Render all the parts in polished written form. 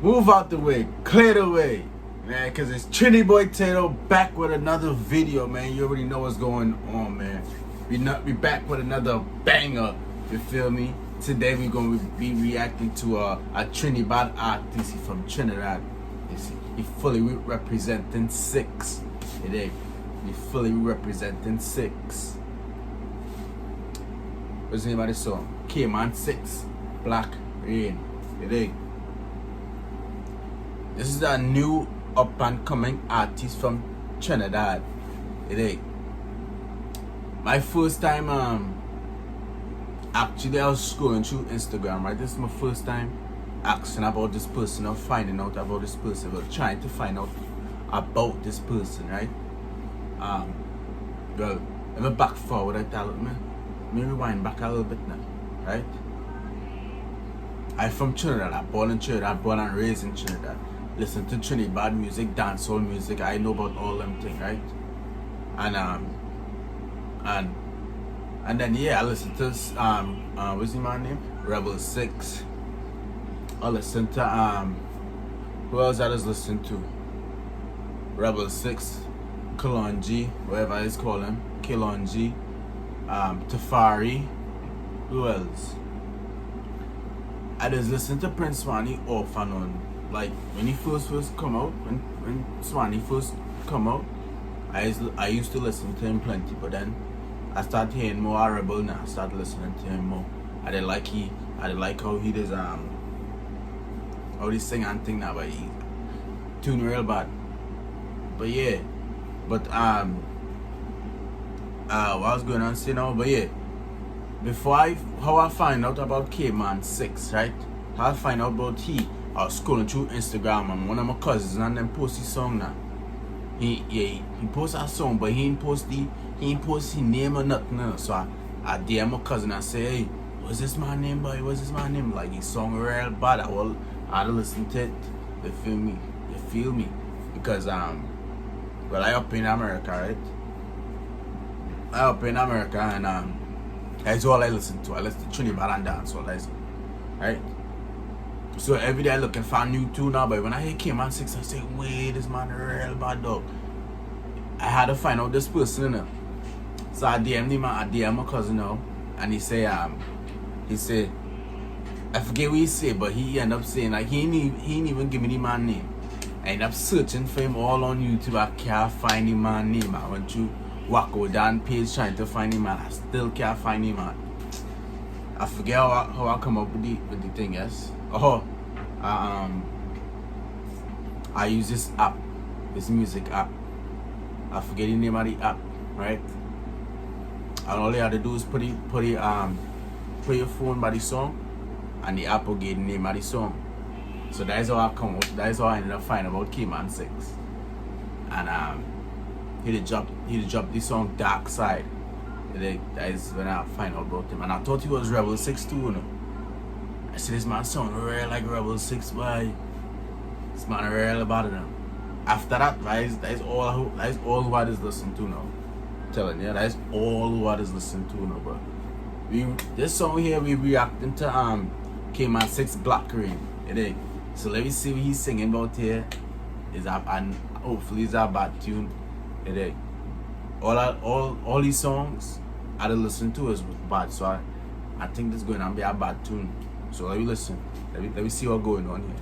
Move out the way, clear the way, man, because it's Trini Boy Tato back with another video, man. You already know what's going on, man. We back with another banger, you feel me? Today we're going to be reacting to a Trinidad artist from Trinidad. You see, he fully representing 6 today. He fully representing 6. What's the name of the song? Kman 6, Black Rain. Today. This is a new up and coming artist from Trinidad. Today. My first time actually I was scrolling through Instagram, right? This is my first time asking about this person or finding out about this person, or trying to find out about this person, right? Well, let me back forward, I tell it, man. Let me rewind back a little bit now, right? I'm from Trinidad. I'm born in Trinidad, born and raised in Trinidad. Listen to Trinidad music, dancehall music. I know about all them things, right? And then yeah, I listen to what's his man name? Rebel 6. I listen to who else I was listening to? Rebel 6, Kman G, whatever he's calling, Kman G, Tafari. Who else? I just listened to Prince Swanee off and on. Like when he first come out, when Swanee first come out, I used to listen to him plenty, but then I started hearing more Rebel now. I started listening to him more. I didn't like how he does how he sing and thing now, but he tune real bad. But yeah, but what was going on say now? But yeah, how I find out about Kman 6, right? How I find out about I was scrolling through Instagram and one of my cousins and them post his song now. He post a song, but he ain't post his name or nothing else. So I DM my cousin and say, hey, what's this my name, boy? What's this my name? Like his song real bad. I had to listen to it. You feel me? You feel me? Because well, I up in America, right? I up in America and that's all I listen to. I listen to Trinidad and dancehall, right? So every day I looking for a new tune now, but when I hear Kman 6, I say, wait, this man real bad dog. I had to find out this person, you know. So I DM him, I DM my cousin now, and he said, I forget what he said, but he ended up saying like he ain't even give me the man name. I ended up searching for him all on YouTube. I can't find the man name. I went to Wacko Dan page trying to find him, man. I still can't find him, man. I forget how I come up with the thing, yes. I use this app, this music app. I forget the name of the app, right? And all you have to do is put your phone by the song, and the app will get the name of the song. So that is how I come up. That is how I ended up finding about Kman 6. And he dropped the song Dark Side. That is when I find out about him. And I thought he was Rebel 6 too, you know. I said, this man sound real like Rebel 6, boy. This man real about it now. After that, that is all who I just listen to now. I'm telling you, that is all who I just listen to now, bro. This song here, we reacting to Kman 6 Black Rain. So let me see what he's singing about here. And hopefully it's a bad tune. All these songs I listen to is bad, so I think this is going to be a bad tune. So let me listen. Let me see what's going on here.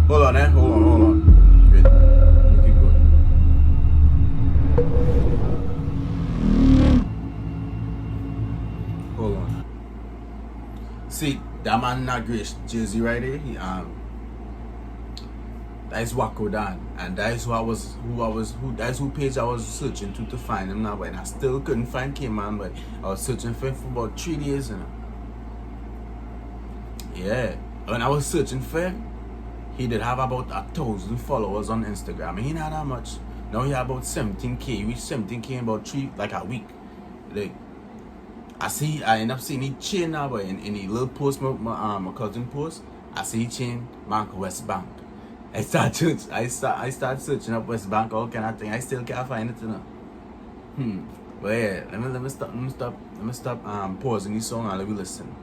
Hold on. Wait. You keep going. Hold on. See, that man not great jersey right there. That is Wacko Dan, and that is that's who page I was searching to find him now, but I still couldn't find Kman, but I was searching for him for about 3 days, you know. Yeah, when I was searching for him, he did have about 1,000 followers on Instagram. He not that much. Now he have about 17K. He reached 17K in about a week. Like I end up seeing he chain now, but in a little post my cousin post, I see he chain Mark West Bank. I start searching up West Bank, all kind of thing. I still can't find it, you know. But yeah, let me stop pausing this song and let me listen.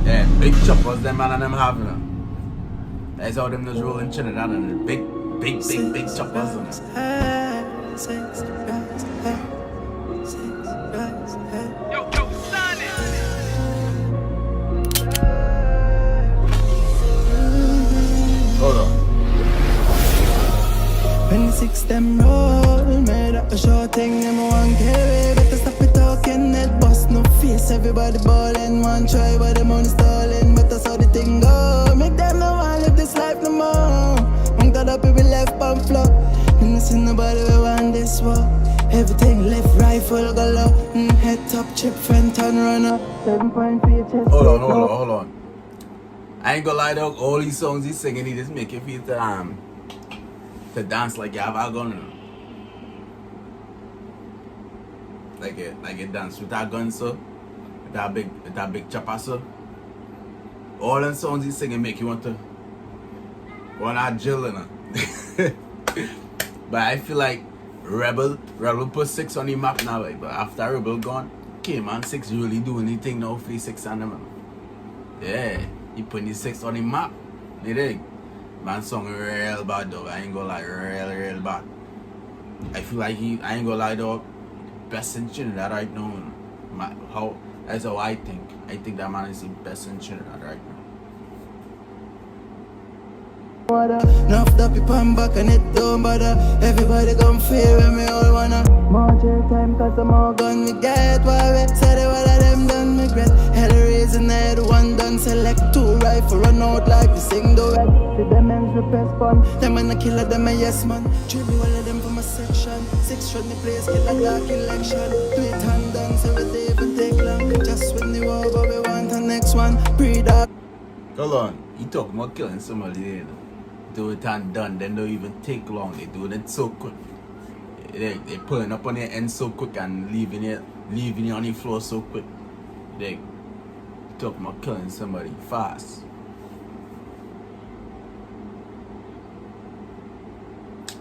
Yeah, big choppers them man and them having them. That's how them just rolling Trinidad and big choppers on them. Hold on. When the six them roll, made up a short thing, them one carry. Better stop it talking, net bust no face. Everybody ballin', one try, but them on stalling. But that's how the thing go. Make them no one live this life no more. Monk that up, people left on floor. And I see nobody we want this war. Everything left, rifle go low. Head top, chip, front and runner. 7.3 chest. Hold on. I ain't gonna lie though, all these songs he's singing, he just make you feel to dance like you have a gun. Like a dance with that gun, so with that big chopper, so. All them songs he's singing make you want to drill, you know. But I feel like Rebel put 6 on the map now, like, but after Rebel gone, Kman 6 really do anything now for 6 on them. Yeah, he put the 6 on the map. You dig? Man song real bad though. I ain't gonna lie, real bad. I feel like I ain't gonna lie though, best in Trinidad right now. That's how I think. I think that man is the best in Trinidad right now. Enough the people I'm back and it don't bother. Everybody come fear when me all wanna. More jail time cause the more gun we get. Why we say the one of them done regret. Hell reason head one done select 2 rifle run out like we sing the red. See them ends repress fun. Them and the killer them a yes man. Dribble all of them from a section. 6 shot me place kill a dark election. 3 hand done so we day for take long. Just when the war but we want the next one. Breed up. Hold on, you talking about killing somebody there. Do it and done, then don't even take long. They do it so quick. They pulling up on your end so quick and leaving you on the floor so quick. They talking about killing somebody fast.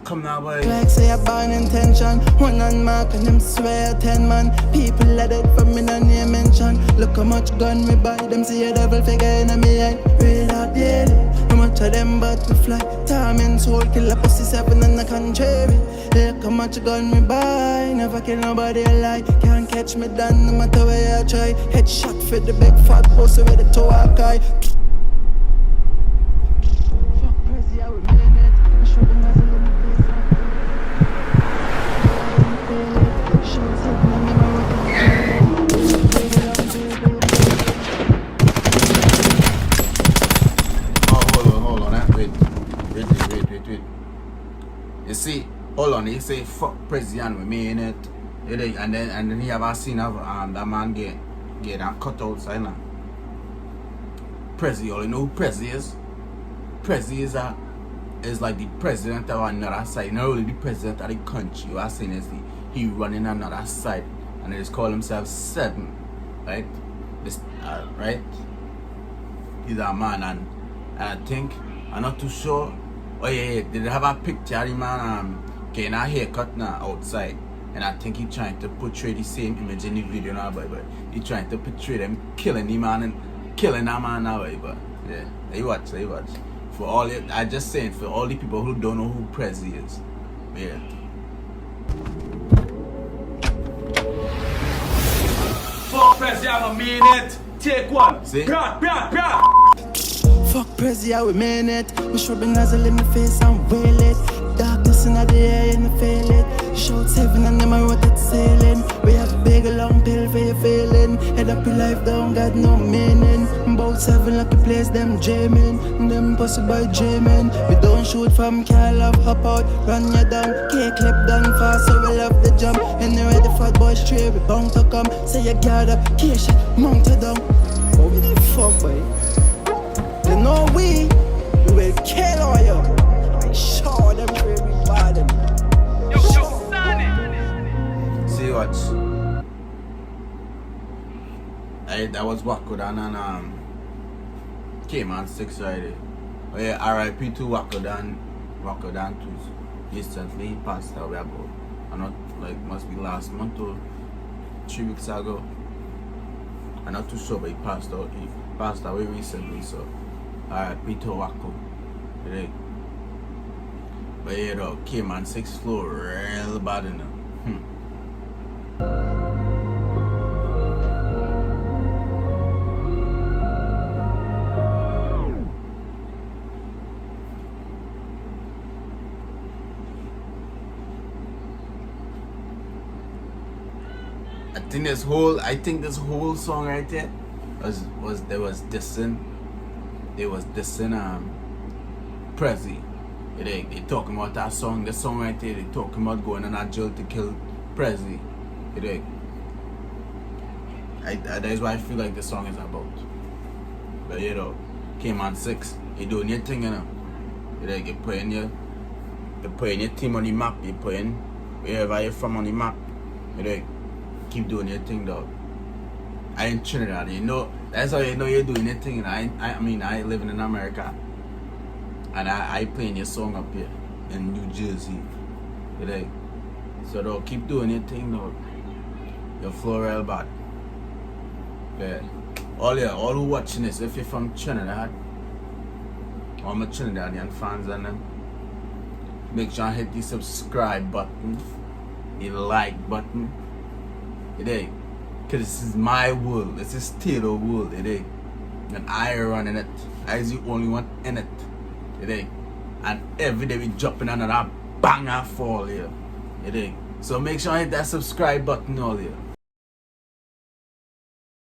Come now, boy. Like say a bad intention. One on mark and them swear 10 man. People let it from me no name mention. Look how much gun me buy. Them see a devil figure in me eye. Real out daily. How much of them but we fly. Time and soul kill a pussy 7 in the contrary. Look how much gun me buy. Never kill nobody alive. Can't catch me down no matter where I try. Headshot for the big fat pussy with the toe I guy. Fuck crazy how we mean it. I should be nice a little. Hold on, wait. You see, hold on, he say fuck President, we mean it. And then he have a scene of that man get that cut outside now. Prezi, you know who Prezi is? Prezi is like the president of another side, not really the president of the country. You are saying is he running another side, and they just call himself 7, right? This right? He's a man, and I think I'm not too sure. Oh yeah, did they have a picture of the man getting a haircut now outside? And I think he trying to portray the same image in the video now, but he trying to portray them killing the man and killing that man now, but yeah, they watch. For all it, I just saying for all the people who don't know who Prezi is, yeah. Fuck Prezi, I mean it. Take one. See? Brad. Fuck Prezi, how we mean it. We should be nozzle in the face and wail it. Darkness in the air and you feel it. Shout 7 and them are rotate sailing. We have a big long pill for your feeling. Head up your life down, got no meaning. About 7 lucky place, them dreaming. Them pussy boy dreaming. We don't shoot from car, love hop out, run you down. K-clip done fast, so we love the jump. Anyway, the fat boy straight, we bound to come. Say you got up, K-shot, mount it down. Oh, we the fuck, boy. You know we will kill all you. I show them where we buy them. Yo, Sonny. See what? I That was Wacko Dan and Kman 6 right there. Oh yeah, R.I.P. to Wacko Dan too. Recently he passed away about, I not like must be last month or 3 weeks ago. I'm not too sure, but he passed away recently, so R.I.P. to Wacko. Right? But yeah though, Kman 6 flow real bad enough. I think this whole song right there was dissing Prezi. They talking about that song, the song right there, they talking about going on a jail to kill Prezi. That is what I feel like the song is about. But you know, Kman 6, you doing your thing, you know. You putting your team on the map, you putting wherever you're from on the map. Keep doing your thing, dog. I in Trinidad, you know. That's how you know you're doing your thing. I mean, I living in America, and I playing your song up here in New Jersey. So dog, keep doing your thing, dog. Your flow real bad. Yeah. All who watching this, if you're from Trinidad, all my Trinidadian fans and them, make sure you hit the subscribe button, the like button. Cause this is my world, this is Taylor world, and I running it. I is the only one in it, and every day we dropping another banger fall here, So make sure you hit that subscribe button all here.